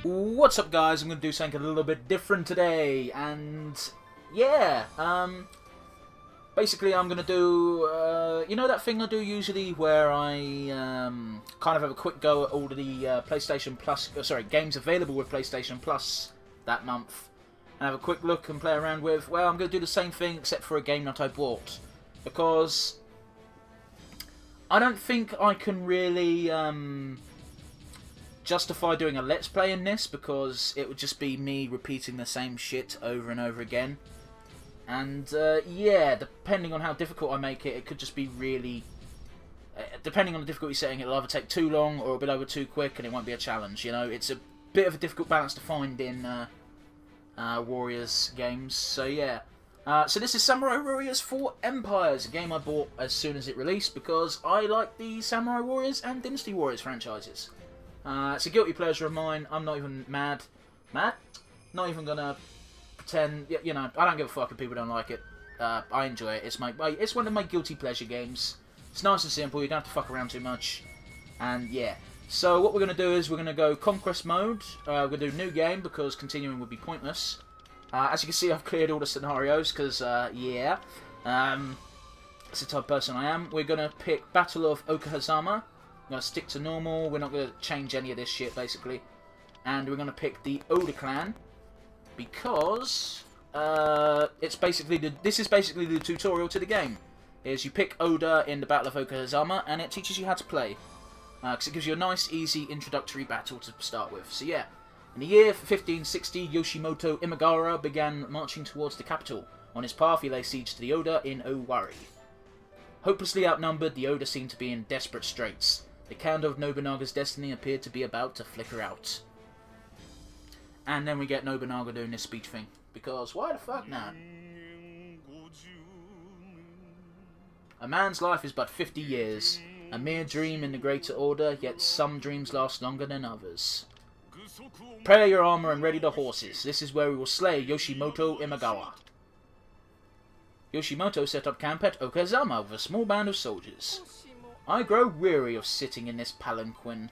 What's up, guys? I'm going to do something a little bit different today, and yeah, basically I'm going to do, you know that thing I do usually where I kind of have a quick go at all of the PlayStation Plus, games available with PlayStation Plus that month, and have a quick look and play around with. Well, I'm going to do the same thing except for a game that I bought, because I don't think I can really justify doing a let's play in this, because it would just be me repeating the same shit over and over again. And yeah, depending on how difficult I make it, it could just be really... depending on the difficulty setting, it'll either take too long or a bit over too quick, and it won't be a challenge, you know? It's a bit of a difficult balance to find in Warriors games, so yeah. So this is Samurai Warriors 4 Empires, a game I bought as soon as it released, because I like the Samurai Warriors and Dynasty Warriors franchises. It's a guilty pleasure of mine. I'm not even mad? Not even gonna pretend. You know, I don't give a fuck if people don't like it. I enjoy it. It's one of my guilty pleasure games. It's nice and simple. You don't have to fuck around too much. And yeah. So what we're gonna do is we're gonna go conquest mode. We're gonna do new game because continuing would be pointless. As you can see, I've cleared all the scenarios because yeah. That's the type of person I am. We're gonna pick Battle of Okahazama. We're going to stick to normal, we're not going to change any of this shit, basically. And we're going to pick the Oda clan, because this is basically the tutorial to the game. Is you pick Oda in the Battle of Okahazama, and it teaches you how to play. Because it gives you a nice, easy, introductory battle to start with. So yeah, in the year 1560, Yoshimoto Imagawa began marching towards the capital. On his path, he lay siege to the Oda in Owari. Hopelessly outnumbered, the Oda seemed to be in desperate straits. The candle of Nobunaga's destiny appeared to be about to flicker out. And then we get Nobunaga doing this speech thing. Because why the fuck not? A man's life is but 50 years. A mere dream in the greater order, yet some dreams last longer than others. Prepare your armor and ready the horses. This is where we will slay Yoshimoto Imagawa. Yoshimoto set up camp at Okazama with a small band of soldiers. I grow weary of sitting in this palanquin.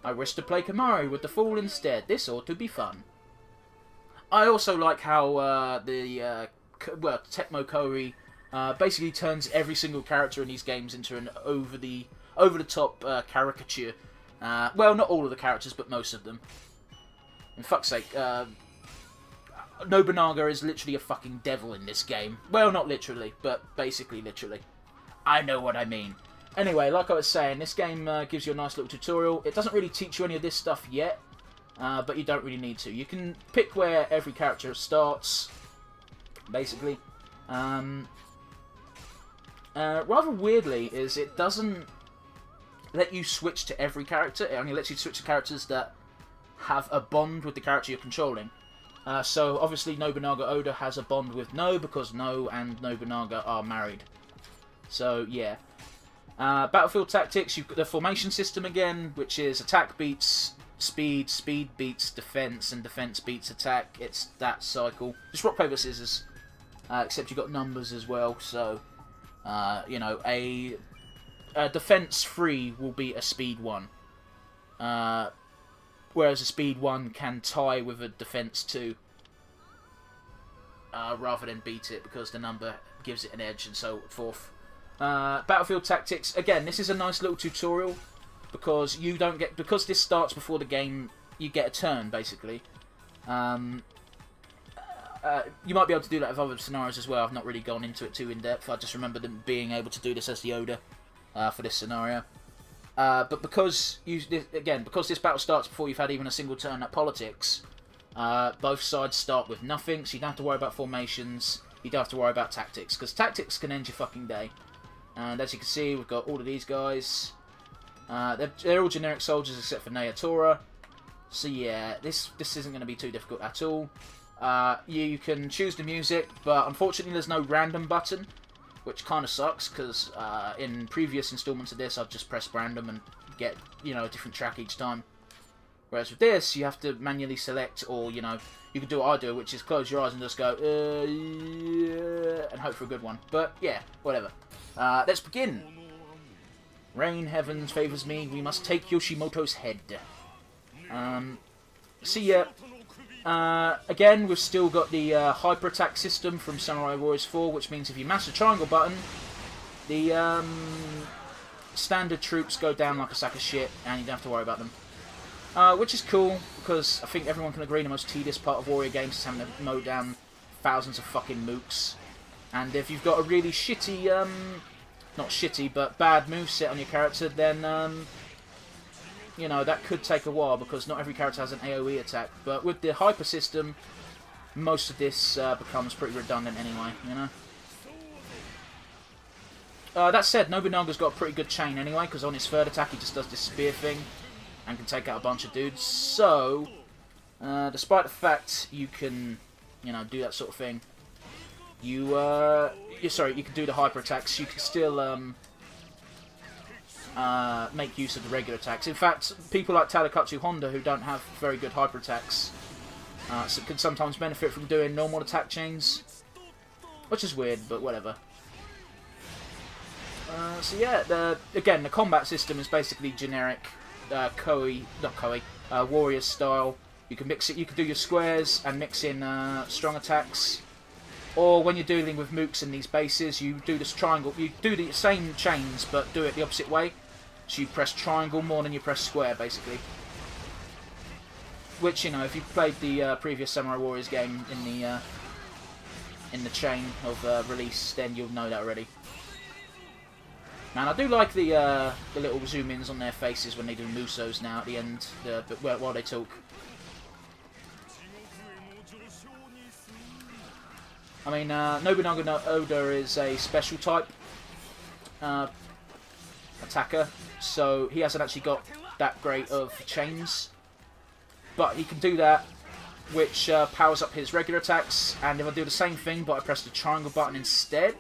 I wish to play Kamari with the fool instead. This ought to be fun. I also like how Tecmo Koei basically turns every single character in these games into an over-the-top caricature. Well, not all of the characters, but most of them. In fuck's sake, Nobunaga is literally a fucking devil in this game. Well, not literally, but basically literally. I know what I mean. Anyway, like I was saying, this game gives you a nice little tutorial. It doesn't really teach you any of this stuff yet, but you don't really need to. You can pick where every character starts, basically. Rather weirdly, is it doesn't let you switch to every character. It only lets you switch to characters that have a bond with the character you're controlling. So, obviously, Nobunaga Oda has a bond with No, because No and Nobunaga are married. So, yeah. Battlefield tactics, you've got the formation system again, which is attack beats speed, speed beats defense, and defense beats attack. It's that cycle. Just rock, paper, scissors. Except you've got numbers as well, so, you know, a defense 3 will be a speed 1. Whereas a speed 1 can tie with a defense 2. Rather than beat it, because the number gives it an edge and so forth. Battlefield tactics, again, this is a nice little tutorial, because because this starts before the game, you get a turn, basically. You might be able to do that with other scenarios as well. I've not really gone into it too in depth. I just remember them being able to do this as the Oda for this scenario. But because this battle starts before you've had even a single turn at politics, both sides start with nothing, so you don't have to worry about formations. You don't have to worry about tactics, because tactics can end your fucking day. And as you can see, we've got all of these guys. They're all generic soldiers except for Naotora. So yeah, this isn't going to be too difficult at all. You can choose the music, but unfortunately there's no random button, which kind of sucks, because in previous installments of this, I've just pressed random and get, you know, a different track each time. Whereas with this, you have to manually select, or, you know, you can do what I do, which is close your eyes and just go, yeah, and hope for a good one. But, yeah, whatever. Let's begin. Rain, heavens, favours me. We must take Yoshimoto's head. So yeah, again, we've still got the hyper attack system from Samurai Warriors 4, which means if you mash the triangle button, the standard troops go down like a sack of shit, and you don't have to worry about them. Which is cool, because I think everyone can agree the most tedious part of Warrior games is having to mow down thousands of fucking mooks. And if you've got a really shitty, not shitty, but bad moveset on your character, then, you know, that could take a while, because not every character has an AoE attack. But with the hyper system, most of this becomes pretty redundant anyway, you know? That said, Nobunaga's got a pretty good chain anyway, because on his third attack he just does this spear thing, and can take out a bunch of dudes. So, despite the fact you can, you know, do that sort of thing, you can do the hyper attacks, you can still make use of the regular attacks. In fact, people like Tadakatsu Honda, who don't have very good hyper attacks, can sometimes benefit from doing normal attack chains, which is weird, but whatever. So yeah, again, the combat system is basically generic Warriors style. You can mix it. You can do your squares and mix in strong attacks. Or when you're dealing with mooks in these bases, you do this triangle. You do the same chains, but do it the opposite way. So you press triangle more than you press square, basically. Which, you know, if you've played the previous Samurai Warriors game in the chain of release, then you'll know that already. Man, I do like the little zoom-ins on their faces when they do Musos now at the end, while they talk. I mean, Nobunaga no Oda is a special type attacker, so he hasn't actually got that great of chains. But he can do that, which powers up his regular attacks, and if I do the same thing but I press the triangle button instead,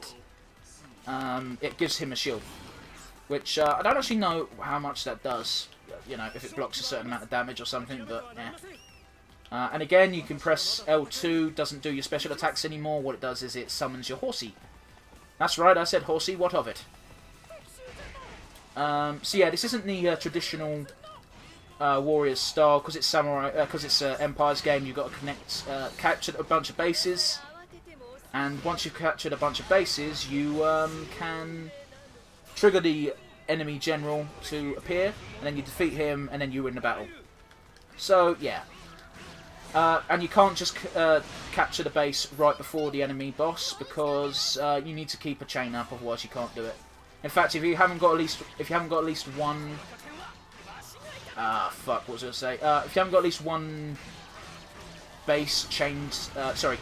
it gives him a shield. Which, I don't actually know how much that does, you know, if it blocks a certain amount of damage or something, but, yeah. And again, you can press L2, doesn't do your special attacks anymore. What it does is it summons your horsey. That's right, I said horsey, what of it? So yeah, this isn't the traditional Warriors style, because it's Samurai, because it's Empire's game. You've got to capture a bunch of bases, and once you've captured a bunch of bases, you can trigger the enemy general to appear, and then you defeat him, and then you win the battle. So, yeah. And you can't just capture the base right before the enemy boss, because you need to keep a chain up, otherwise you can't do it. In fact, if you haven't got at least one... fuck, what was I going to say? If you haven't got at least one base chained...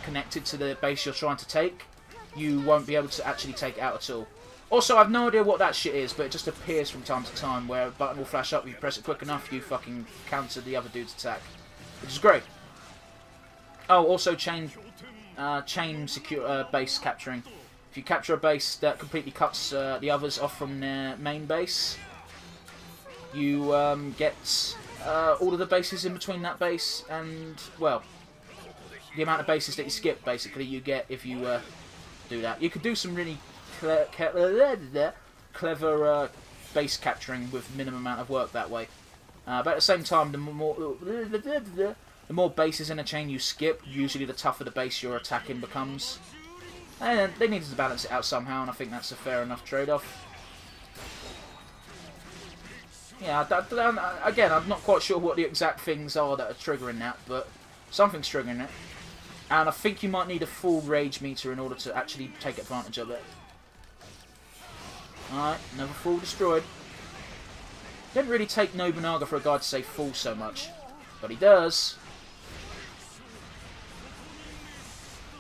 connected to the base you're trying to take, you won't be able to actually take it out at all. Also, I've no idea what that shit is, but it just appears from time to time where a button will flash up, if you press it quick enough, you fucking counter the other dude's attack. Which is great. Oh, also chain secure base capturing. If you capture a base that completely cuts the others off from their main base, you get all of the bases in between that base and, well, the amount of bases that you skip, basically, you get if you do that. You could do some really clever base capturing with minimum amount of work that way. But at the same time, the more bases in a chain you skip, usually the tougher the base you're attacking becomes. And they needed to balance it out somehow, and I think that's a fair enough trade-off. Yeah, again, I'm not quite sure what the exact things are that are triggering that, but something's triggering it. And I think you might need a full rage meter in order to actually take advantage of it. Alright, another fool destroyed. Didn't really take Nobunaga for a guy to say fool so much, but he does.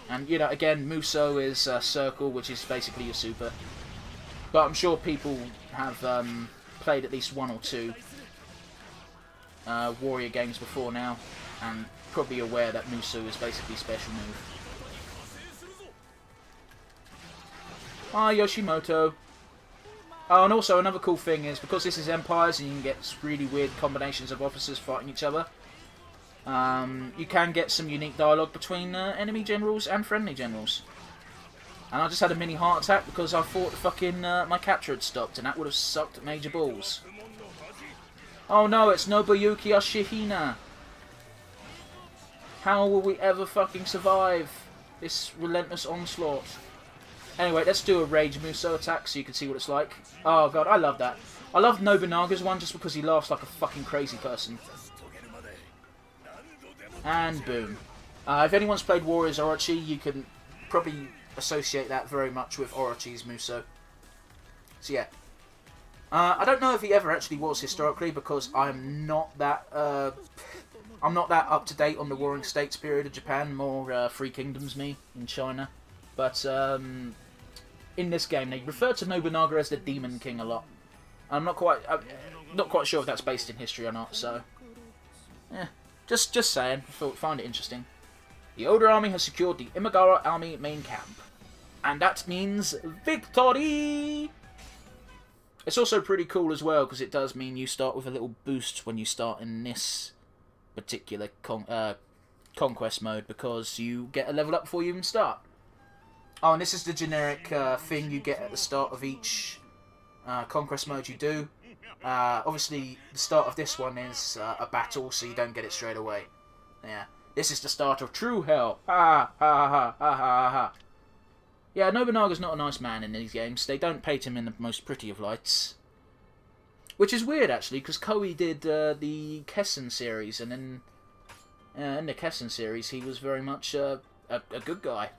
And, you know, again, Muso is circle, which is basically your super. But I'm sure people have played at least one or two Warrior games before now, and probably aware that Muso is basically special move. Ah, Yoshimoto. Oh, and also another cool thing is, because this is Empires and you can get really weird combinations of officers fighting each other, you can get some unique dialogue between enemy generals and friendly generals. And I just had a mini heart attack because I thought fucking my capture had stopped, and that would have sucked major balls. Oh no, it's Nobuyuki Ashihina. How will we ever fucking survive this relentless onslaught? Anyway, let's do a Rage Muso attack so you can see what it's like. Oh god, I love that. I love Nobunaga's one just because he laughs like a fucking crazy person. And boom. If anyone's played Warriors Orochi, you can probably associate that very much with Orochi's Muso. So yeah. I don't know if he ever actually was historically because I'm not that up to date on the Warring States period of Japan. More Three Kingdoms me in China. But in this game, they refer to Nobunaga as the Demon King a lot. I'm not quite sure if that's based in history or not. So yeah, just saying. I find it interesting. The Oda army has secured the Imagawa army main camp, and that means victory. It's also pretty cool as well because it does mean you start with a little boost when you start in this particular conquest mode because you get a level up before you even start. Oh, and this is the generic thing you get at the start of each conquest mode you do. Obviously, the start of this one is a battle, so you don't get it straight away. Yeah, this is the start of true hell. Ha ha ha ha ha ha. Yeah, Nobunaga's not a nice man in these games. They don't paint him in the most pretty of lights. Which is weird, actually, because Koei did the Kessen series, and in the Kessen series, he was very much a good guy.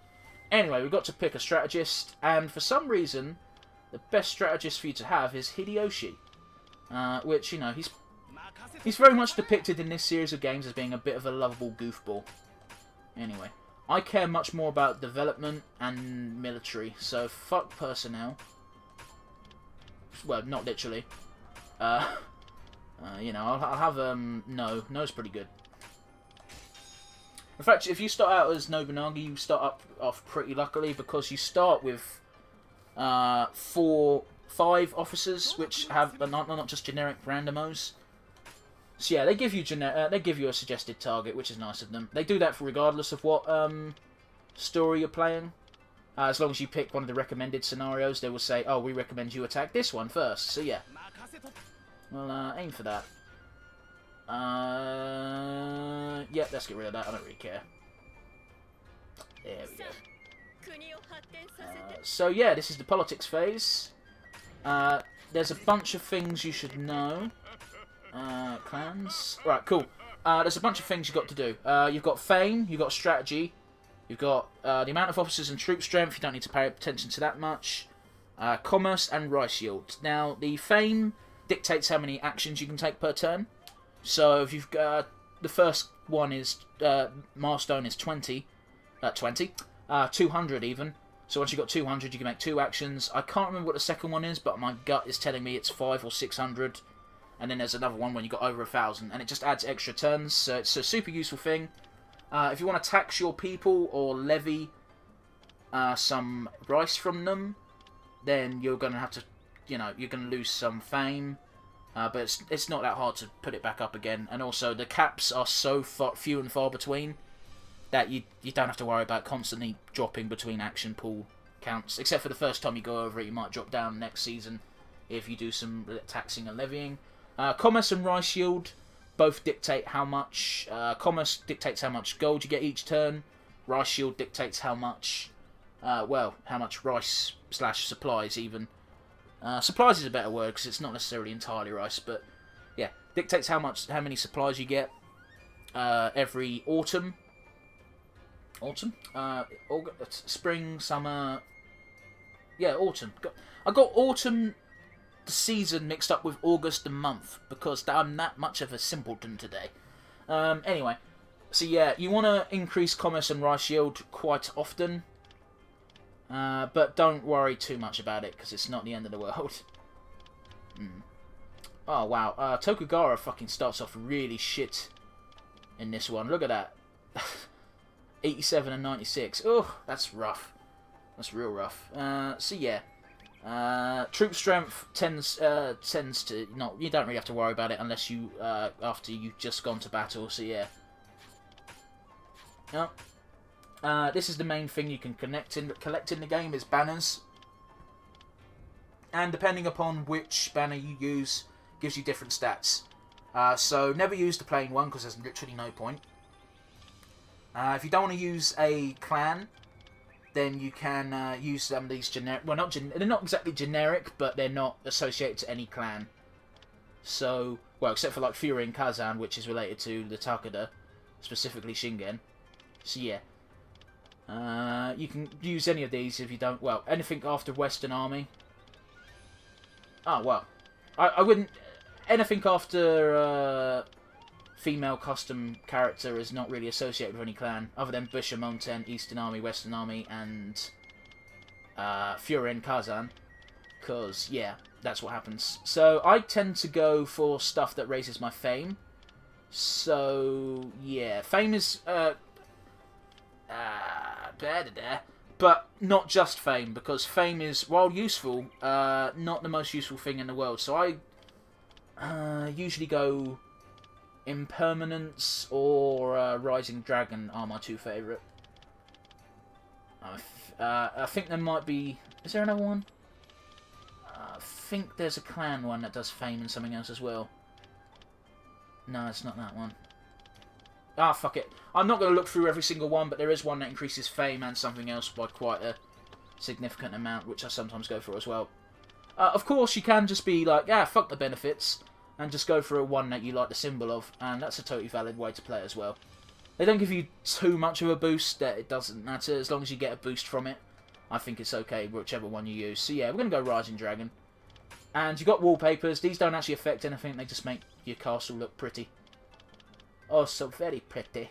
Anyway, we've got to pick a strategist, and for some reason, the best strategist for you to have is Hideyoshi. Which, you know, he's very much depicted in this series of games as being a bit of a lovable goofball. Anyway. I care much more about development and military, so fuck personnel. Well, not literally. You know, I'll have, no. No's pretty good. In fact, if you start out as Nobunaga, you start off pretty luckily, because you start with 5 officers, which have not just generic randomos. So yeah, they give you a suggested target, which is nice of them. They do that regardless of what story you're playing. As long as you pick one of the recommended scenarios, they will say, "Oh, we recommend you attack this one first." So yeah, well, aim for that. Yeah, let's get rid of that. I don't really care. There we go. So yeah, this is the politics phase. There's a bunch of things you should know. Clans. Right, cool. There's a bunch of things you've got to do. You've got fame, you've got strategy, you've got the amount of officers and troop strength, you don't need to pay attention to that much. Commerce and rice yield. Now, the fame dictates how many actions you can take per turn. So, if you've got... the first one is... milestone is 200 even. So once you've got 200, you can make 2 actions. I can't remember what the second one is, but my gut is telling me it's 500 or 600. And then there's another one when you've got over 1,000, and it just adds extra turns, so it's a super useful thing. If you want to tax your people or levy some rice from them, then you're going to have to, you know, you're going to lose some fame. But it's not that hard to put it back up again. And also, the caps are so few and far between that you don't have to worry about constantly dropping between action pool counts. Except for the first time you go over it, you might drop down next season if you do some taxing and levying. Commerce and rice yield both dictate how much... commerce dictates how much gold you get each turn. Rice yield dictates how much... how much rice / supplies even. Supplies is a better word because it's not necessarily entirely rice, but yeah, dictates how many supplies you get every autumn. Autumn? Spring, summer... Yeah, autumn. I got autumn... the season mixed up with August the month because I'm that much of a simpleton today. Anyway, so yeah, you want to increase commerce and rice yield quite often, but don't worry too much about it because it's not the end of the world. Oh wow, Tokugawa fucking starts off really shit in this one. Look at that. 87 and 96. Oh, that's rough. That's real rough. So yeah. Troop strength tends to not. You don't really have to worry about it unless you after you've just gone to battle. So yeah. This is the main thing you can collect in the game is banners, and depending upon which banner you use, gives you different stats. So never use the plain one because there's literally no point. If you don't want to use a clan, then you can use some of these generic... Well, they're not exactly generic, but they're not associated to any clan. So, well, except for like Fury and Kazan, which is related to the Takeda, specifically Shingen. So yeah. You can use any of these if you don't... Well, anything after Western Army. Oh, well. I wouldn't... Anything after female custom character is not really associated with any clan, other than Busha, Monten, Eastern Army, Western Army, and Fury and Kazan. Because, yeah, that's what happens. So, I tend to go for stuff that raises my fame. So, yeah. Fame is... but not just fame, because fame is, while useful, not the most useful thing in the world. So I usually go Impermanence or Rising Dragon are my two favourite. I think there might be... Is there another one? I think there's a clan one that does fame and something else as well. No, it's not that one. Ah, fuck it. I'm not going to look through every single one, but there is one that increases fame and something else by quite a significant amount, which I sometimes go for as well. Of course, you can just be like, fuck the benefits, and just go for a one that you like the symbol of, and that's a totally valid way to play as well. They don't give you too much of a boost, that it doesn't matter, as long as you get a boost from it. I think it's okay, whichever one you use. So yeah, we're going to go Rising Dragon. And you've got wallpapers. These don't actually affect anything, they just make your castle look pretty. Oh, so very pretty.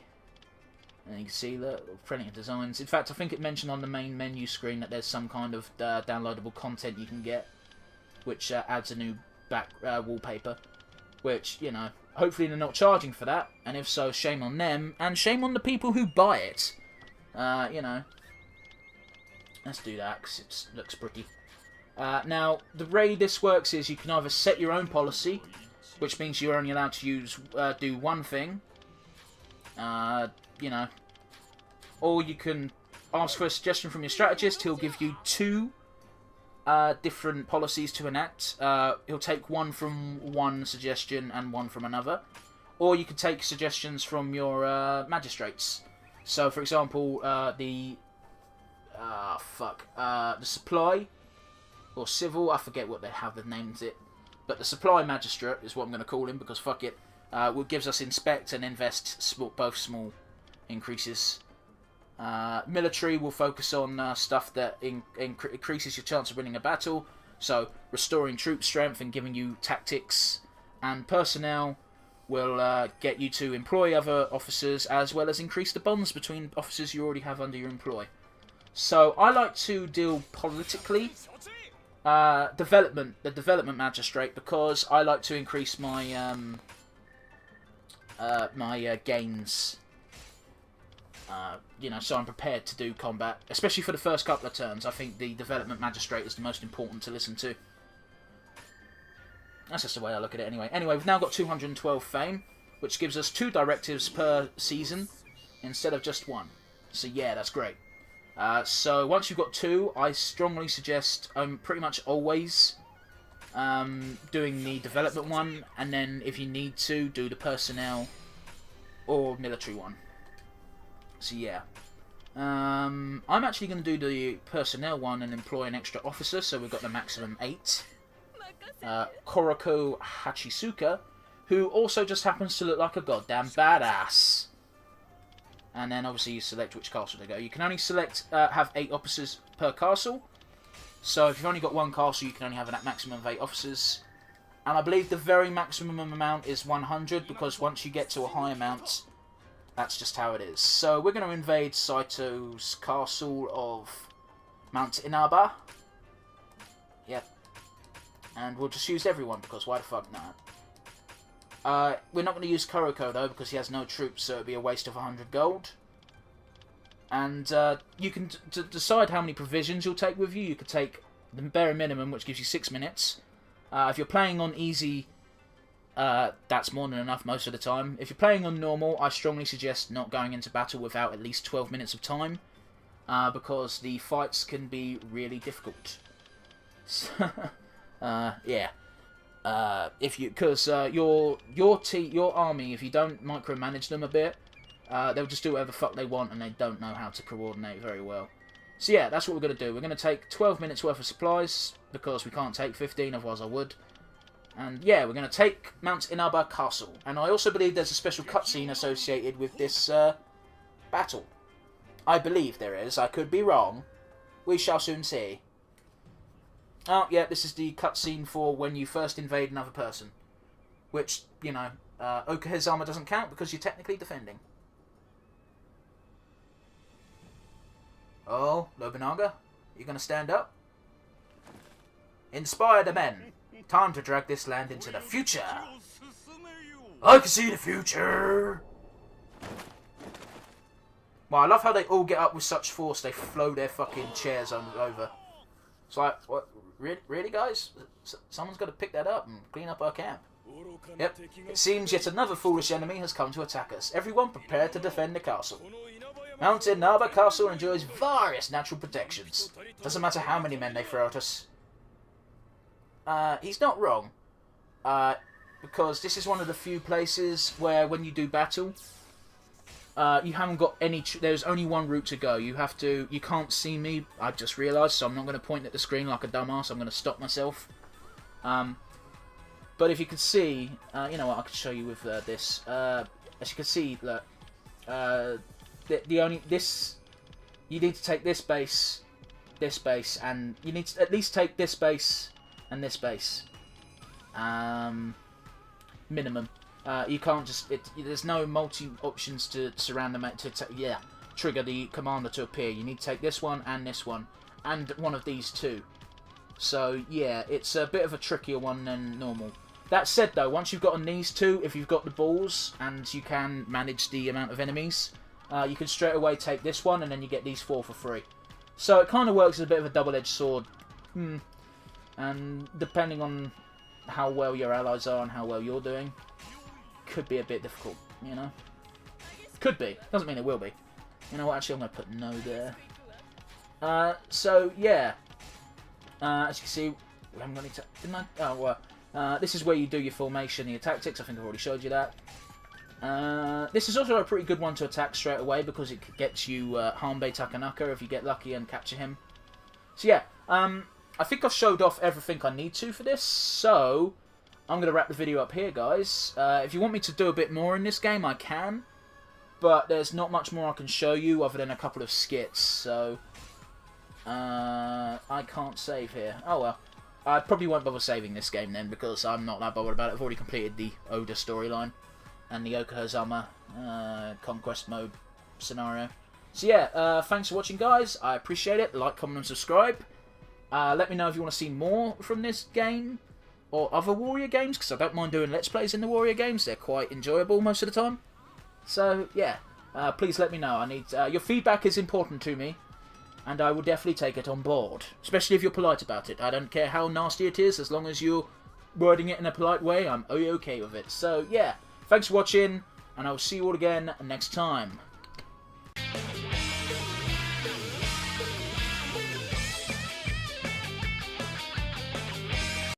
And you can see the plenty of designs. In fact, I think it mentioned on the main menu screen that there's some kind of downloadable content you can get, which adds a new back wallpaper. Which, you know, hopefully they're not charging for that. And if so, shame on them. And shame on the people who buy it. You know. Let's do that, because it looks pretty. Now, the way this works is you can either set your own policy, which means you're only allowed to use do one thing. You know, or you can ask for a suggestion from your strategist. He'll give you two different policies to enact. He'll take one from one suggestion and one from another, or you can take suggestions from your magistrates. So, for example, the supply or civil, I forget what they have the names it, but the supply magistrate is what I'm going to call him, because fuck it. Gives us inspect and invest, both small increases. Military will focus on stuff that increases your chance of winning a battle, so restoring troop strength and giving you tactics. And personnel will get you to employ other officers, as well as increase the bonds between officers you already have under your employ. So I like to deal politically. The development magistrate, because I like to increase my gains. You know, so I'm prepared to do combat, especially for the first couple of turns. I think the development magistrate is the most important to listen to. That's just the way I look at it anyway. Anyway, we've now got 212 fame, which gives us 2 directives per season instead of just 1. So yeah, that's great. So once you've got 2, I strongly suggest pretty much always doing the development one, and then if you need to, do the personnel or military one. So yeah. I'm actually going to do the personnel one and employ an extra officer, so we've got the maximum 8. Koroko Hachisuka, who also just happens to look like a goddamn badass. And then obviously you select which castle to go. You can only select have 8 officers per castle. So if you've only got 1 castle, you can only have a maximum of 8 officers. And I believe the very maximum amount is 100, because once you get to a high amount, that's just how it is. So we're going to invade Saito's castle of Mount Inaba. Yep. And we'll just use everyone, because why the fuck not? We're not going to use Kuroko though, because he has no troops, so it'd be a waste of 100 gold. And you can decide how many provisions you'll take with you. You could take the bare minimum, which gives you 6 minutes. If you're playing on easy, that's more than enough most of the time. If you're playing on normal, I strongly suggest not going into battle without at least 12 minutes of time, because the fights can be really difficult. Yeah. Because your army, if you don't micromanage them a bit, They'll just do whatever the fuck they want, and they don't know how to coordinate very well. So yeah, that's what we're going to do. We're going to take 12 minutes worth of supplies, because we can't take 15, otherwise I would. And yeah, we're going to take Mount Inaba Castle. And I also believe there's a special cutscene associated with this battle. I believe there is. I could be wrong. We shall soon see. Oh, yeah, this is the cutscene for when you first invade another person. Which, you know, Okahizama doesn't count because you're technically defending. Oh, Nobunaga, you gonna stand up? Inspire the men. Time to drag this land into the future. I can see the future. Well, I love how they all get up with such force they flow their fucking chairs over. It's like, what? Really, guys? Someone's got to pick that up and clean up our camp. Yep. It seems yet another foolish enemy has come to attack us. Everyone prepare to defend the castle. Mount Inaba Castle enjoys various natural protections. Doesn't matter how many men they throw at us. He's not wrong. Because this is one of the few places where when you do battle, you haven't got any... There's only one route to go. You have to... You can't see me, I've just realised, so I'm not going to point at the screen like a dumbass. I'm going to stop myself. But if you can see... you know what, I can show you with this. As you can see, look... You need to take this base, and you need to at least take this base and this base. Minimum. You can't just... there's no multi-options to surround them, trigger the commander to appear. You need to take this one, and one of these two. So, yeah, it's a bit of a trickier one than normal. That said, though, once you've gotten these two, if you've got the balls, and you can manage the amount of enemies, you can straight away take this one, and then you get these 4 for free. So it kind of works as a bit of a double-edged sword. And depending on how well your allies are and how well you're doing, could be a bit difficult, you know? Could be. Doesn't mean it will be. You know what, actually I'm going to put no there. So, yeah. As you can see, we haven't got any... Didn't I? Oh, well. This is where you do your formation and your tactics. I think I've already showed you that. This is also a pretty good one to attack straight away because it gets you Hanbei Takanaka if you get lucky and capture him. So yeah, I think I've showed off everything I need to for this, so I'm going to wrap the video up here, guys. If you want me to do a bit more in this game, I can, but there's not much more I can show you other than a couple of skits, so I can't save here. Oh well. I probably won't bother saving this game then because I'm not that bothered about it. I've already completed the Oda storyline and the Okahazama conquest mode scenario. So yeah, thanks for watching, guys. I appreciate it. Like, comment, and subscribe. Let me know if you want to see more from this game or other Warrior games, because I don't mind doing Let's Plays in the Warrior games. They're quite enjoyable most of the time. So yeah, please let me know. I need your feedback is important to me, and I will definitely take it on board, especially if you're polite about it. I don't care how nasty it is, as long as you're wording it in a polite way, I'm okay with it. So yeah. Thanks for watching, and I will see you all again next time.